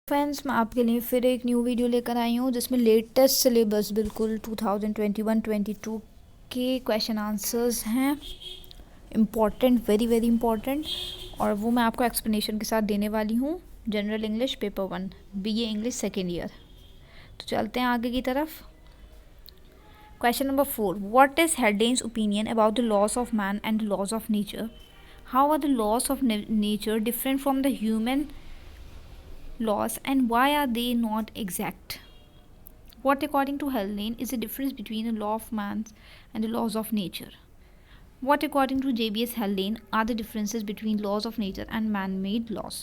Friends, मैं आपके लिए फिर एक न्यू वीडियो लेकर आई हूँ जिसमें लेटेस्ट सिलेबस बिल्कुल 2021-22 के क्वेश्चन आंसर्स हैं, इम्पॉर्टेंट, वेरी वेरी इम्पॉर्टेंट, और वो मैं आपको एक्सप्लेनेशन के साथ देने वाली हूँ। General English paper 1 BA English second year. तो चलते हैं आगे की तरफ। Question number 4, what is Haldane's opinion about the laws of man and the laws of nature? How are the laws of nature different from the human laws and why are they not exact? What according to Haldane is the difference between the law of man and the laws of nature? What according to JBS Haldane are the differences between laws of nature and man-made laws?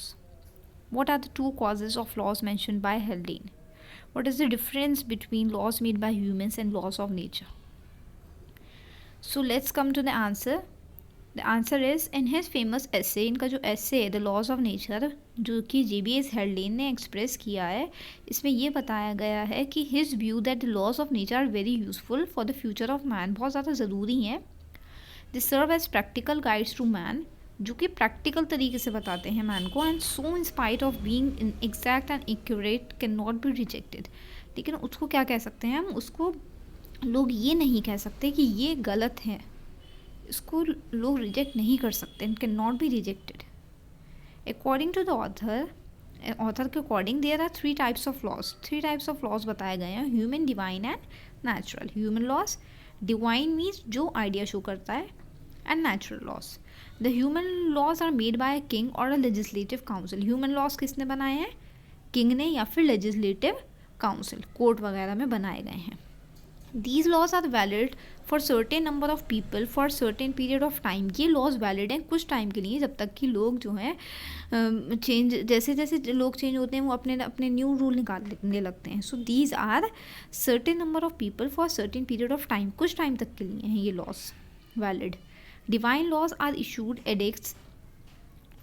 What are the two causes of laws mentioned by Haldane? What is the difference between laws made by humans and laws of nature? So let's come to the answer. The answer is in his famous essay, इनका जो एसे है the laws of nature, जो कि JBS हेल्डेन ने express किया है, इसमें ये बताया गया है कि his view that the laws of nature are very useful for the future of man, बहुत ज़्यादा ज़रूरी हैं। They serve as practical guides to man, जो कि प्रैक्टिकल तरीके से बताते हैं मैन को, and so in spite of being exact and accurate can not be rejected. लेकिन उसको क्या कह सकते हैं हम, उसको लोग ये नहीं कह सकते कि ये गलत है, इसको लोग रिजेक्ट नहीं कर सकते, it can not be rejected. According to the author के according there are three types of laws बताए गए हैं, human, divine and natural. Human laws, divine means जो आइडिया शो करता है, and natural laws. The human laws are made by a king और a legislative council. Human laws किसने बनाए हैं, किंग ने या फिर लेजिस्लेटिव काउंसिल, कोर्ट वगैरह में बनाए गए हैं। These laws are valid for certain number of people for certain period of time। ये laws valid हैं कुछ टाइम के लिए, जब तक कि लोग जो हैं चेंज, जैसे जैसे लोग चेंज होते हैं वो अपने अपने न्यू रूल निकालने लगते हैं। So these are certain number of people for certain period of time, कुछ टाइम तक के लिए हैं ये laws valid. Divine laws are issued edicts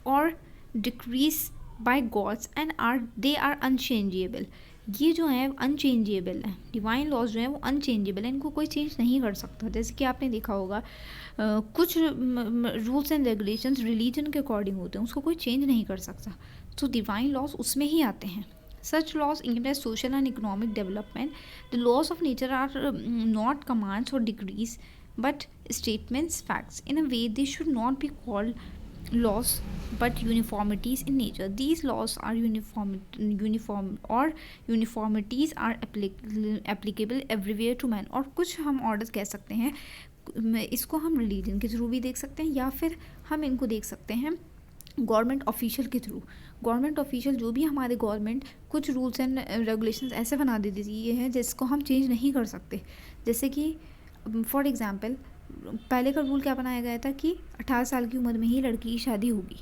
और decrees by gods and they are unchangeable. ये जो है अनचेंजेबल है, डिवाइन लॉज जो है वो अनचेंजेबल है, इनको कोई चेंज नहीं कर सकता। जैसे कि आपने देखा होगा कुछ रूल्स एंड रेगुलेशंस रिलीजन के अकॉर्डिंग होते हैं, उसको कोई चेंज नहीं कर सकता, तो डिवाइन लॉज उसमें ही आते हैं। सच लॉज एम as social and economic development. The laws of nature are not commands और degrees but statements, facts. In a way they should not be called laws but uniformities in nature. These laws are uniform or uniformities are applicable everywhere to man। और कुछ हम orders कह सकते हैं, इसको हम religion के थ्रू भी देख सकते हैं, या फिर हम इनको देख सकते हैं गवर्नमेंट ऑफिशियल के थ्रू। गवर्नमेंट ऑफिशियल जो भी हमारे गवर्नमेंट कुछ रूल्स एंड रेगुलेशंस ऐसे बना देती है जिसको हम चेंज नहीं कर सकते। जैसे कि फॉर एग्जांपल पहले का रूल क्या बनाया गया था कि 18 साल की उम्र में ही लड़की की शादी होगी,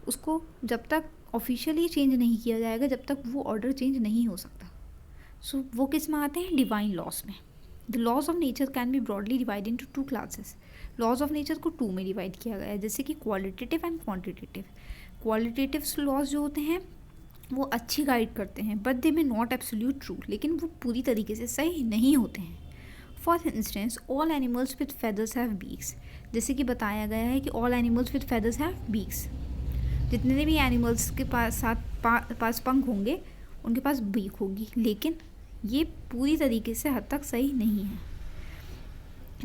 उसको जब तक ऑफिशियली चेंज नहीं किया जाएगा जब तक वो ऑर्डर चेंज नहीं हो सकता। सो वो किस में आते हैं, डिवाइन लॉस में। The laws of nature can be broadly divide into two classes. Laws of nature को टू में डिवाइड किया गया है, जैसे कि qualitative and quantitative. Qualitative laws जो होते हैं वो अच्छी गाइड करते हैं, बट दे में नॉट एब्सोल्यूट ट्रू, लेकिन वो पूरी तरीके से सही नहीं होते हैं। For instance all animals with feathers have beaks. जैसे कि बताया गया है कि all animals with feathers have beaks, जितने भी एनिमल्स के पास पंख होंगे उनके पास बीक होगी, लेकिन ये पूरी तरीके से हद तक सही नहीं है।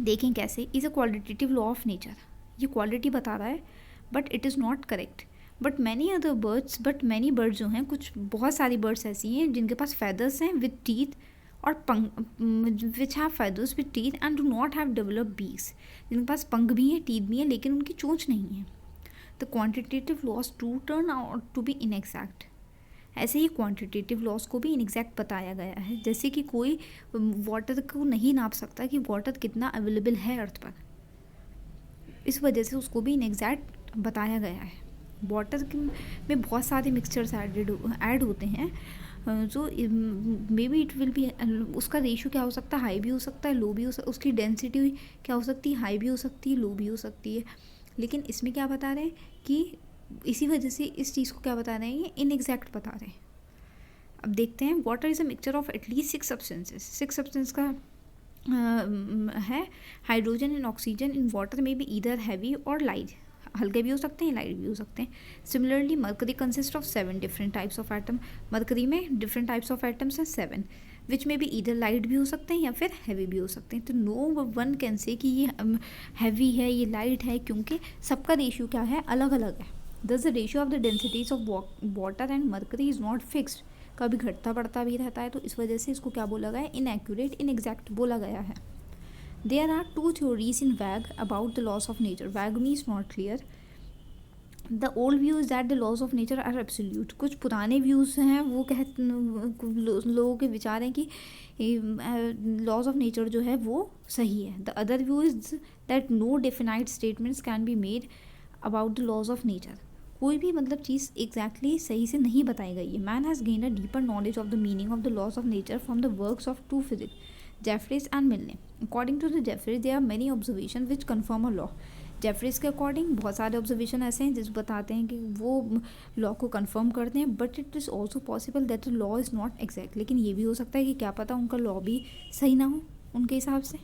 देखें कैसे, is a qualitative law of nature, ये क्वालिटी बता रहा है but it is not correct. But many birds जो हैं, कुछ बहुत सारी बर्ड्स ऐसी हैं जिनके पास फेदर्स हैं विद टीथ और पंख, which have feathers with teeth and do not have develop beaks, जिनके पास पंख भी हैं, टीथ भी हैं, लेकिन उनकी चोंच नहीं है। The quantitative laws to turn out to be inexact. ऐसे ही क्वांटिटेटिव लॉस को भी इनएग्जैक्ट बताया गया है, जैसे कि कोई वाटर को नहीं नाप सकता कि वाटर कितना अवेलेबल है अर्थ पर, इस वजह से उसको भी इनएग्जैक्ट बताया गया है। वाटर में बहुत सारे मिक्सचर्स ऐड होते हैं, जो may be it will be, उसका रेशियो क्या हो सकता है, हाई भी हो सकता है, लो भी हो सकता है, उसकी डेंसिटी क्या हो सकती है, हाई भी हो सकती है, लो भी हो सकती है। लेकिन इसमें क्या बता रहे हैं कि इसी वजह से इस चीज़ को क्या बता रहे हैं, ये इनएग्जैक्ट बता रहे हैं। अब देखते हैं, water is a mixture of at least 6 substances. 6 substance का है, hydrogen and oxygen in water में बी ईदर हैवी और लाइट। हल्के भी हो सकते हैं, लाइट भी हो सकते हैं। Similarly mercury consist of 7 different types of atom. Mercury में डिफरेंट टाइप्स ऑफ एटम्स हैं 7, विच में भी ईदर लाइट भी हो सकते हैं या फिर हैवी भी हो सकते हैं। तो नो वन कैन से कि ये हैवी है, ये लाइट है, क्योंकि सबका रेशियो क्या है, अलग अलग है। दस the ratio of the densities of water and mercury is not fixed, कभी घटता बढ़ता भी रहता है, तो इस वजह से इसको क्या बोला गया है, इनएक्यूरेट, इनएग्जैक्ट बोला गया है। There are two theories in WAG about the laws of nature. WAG means not clear. The old view is that the laws of nature are absolute. कुछ पुराने व्यूज़ हैं, वो लोगों के विचार हैं कि लॉज ऑफ नेचर जो है वो सही है। The other view is that no definite statements can be made about the laws of nature. कोई भी मतलब चीज़ एग्जैक्टली सही से नहीं बताई गई है। Man has gain a deeper knowledge of the meaning of the laws of nature from the works of two physics, Jeffreys and Milne. According to the Jeffreys there are many observation which confirm a law. Jeffreys के according बहुत सारे observation ऐसे हैं जिस बताते हैं कि वो लॉ को कंफर्म करते हैं, but it is also possible that the law is not exact. लेकिन ये भी हो सकता है कि क्या पता उनका लॉ भी सही ना हो उनके हिसाब से।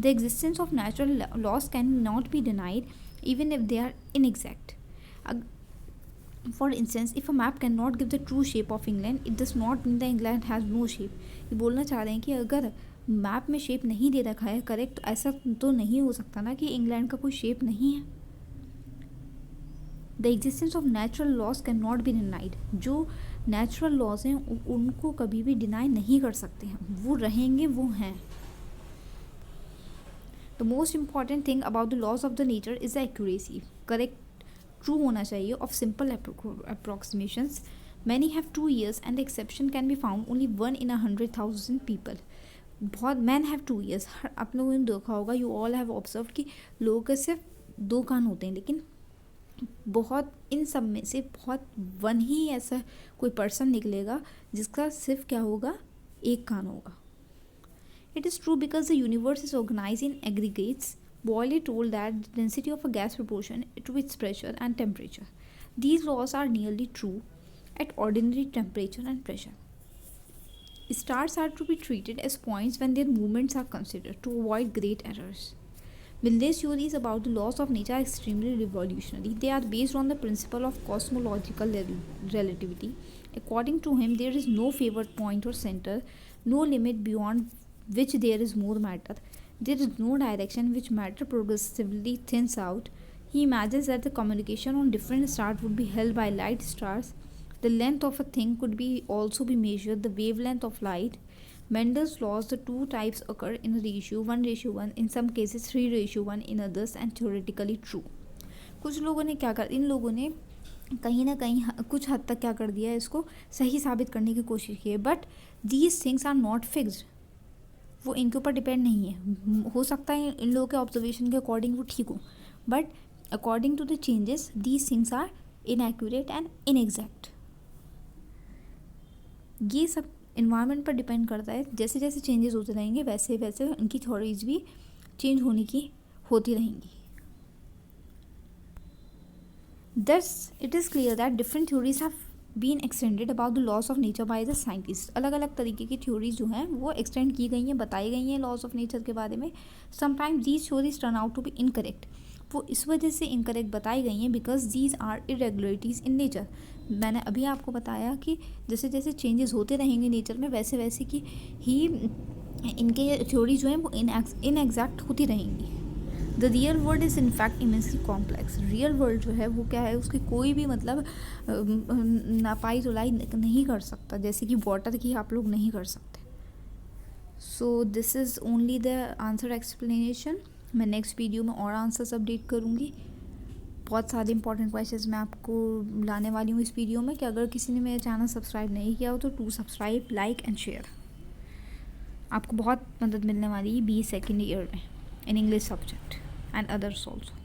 The existence of natural laws can not be denied even if they are inexact. For instance, if a map cannot give the true shape of England, it does not mean that England has no shape. ये बोलना चाह रहे हैं कि अगर map में shape नहीं दे रखा है करेक्ट, तो ऐसा तो नहीं हो सकता ना कि इंग्लैंड का कोई शेप नहीं है। The existence of natural laws can not be denied. जो नेचुरल लॉज हैं उनको कभी भी डिनाई नहीं कर सकते हैं, वो रहेंगे, वो हैं। The most important thing about the laws of the nature is the accuracy. Correct, true होना चाहिए of simple approximations. Many have 2 years and the exception can be found only 1 in 100,000 people. बहुत मैन हैव 2 years, आप लोगों ने देखा होगा, you all have observe कि लोगों के सिर्फ 2 कान होते हैं, लेकिन बहुत इन सब में से बहुत 1 ही ऐसा कोई पर्सन निकलेगा जिसका सिर्फ क्या होगा, 1 कान होगा। It is true because the universe is organize in aggregates. Boyle told that the density of a gas proportion to its pressure and temperature. These laws are nearly true at ordinary temperature and pressure. Stars are to be treated as points when their movements are considered to avoid great errors. Milne's theories about the laws of nature are extremely revolutionary. They are based on the principle of cosmological relativity. According to him, there is no favored point or center, no limit beyond which there is more matter. There is no direction which matter progressively thins out. He imagines that the communication on different stars would be held by light stars. The length of a thing could be also be measured, the wavelength of light. Mendel's laws, the 2 types occur in a ratio 1:1, in some cases 3:1 in others, and theoretically true. कुछ लोगों ने क्या कर, इन लोगों ने कहीं ना कहीं कुछ हद तक क्या कर दिया है, इसको सही साबित करने की कोशिश की है, but these things are not fixed. वो इनके ऊपर डिपेंड नहीं है। हो सकता है इन लोगों के ऑब्जर्वेशन के अकॉर्डिंग वो ठीक हो, but according to the changes these things are inaccurate and inexact. ये सब इन्वायरमेंट पर डिपेंड करता है। जैसे जैसे चेंजेस होते रहेंगे वैसे वैसे इनकी थ्योरीज भी चेंज होने की होती रहेंगी। Thus, it is clear that different theories have been extended about the laws of nature by the scientists. अलग अलग तरीके की थ्योरीज जो हैं वो एक्सटेंड की गई हैं, बताई गई हैं लॉज ऑफ नेचर के बारे में। Sometimes these theories turn out to be incorrect. वो इस वजह से इनकरेक्ट बताई गई हैं because these are irregularities in nature. मैंने अभी आपको बताया कि जैसे जैसे चेंजेस होते रहेंगे नेचर में वैसे वैसे कि ही इनके थ्योरी जो हैं वो इनएग्जैक्ट होती रहेंगी। The real world is in fact immensely complex. Real world जो है वो क्या है, उसकी कोई भी मतलब नापाई तुलाई नहीं कर सकता, जैसे कि वाटर की आप लोग नहीं कर सकते। So this is only the answer explanation. मैं नेक्स्ट वीडियो में और आंसर्स अपडेट करूँगी। बहुत सारे इंपॉर्टेंट क्वेश्चंस मैं आपको लाने वाली हूँ इस वीडियो में, कि अगर किसी ने मेरा चैनल सब्सक्राइब नहीं किया हो तो to subscribe, like and share. आपको बहुत मदद मिलने वाली है BE सेकेंड ईयर में in English subject and others also.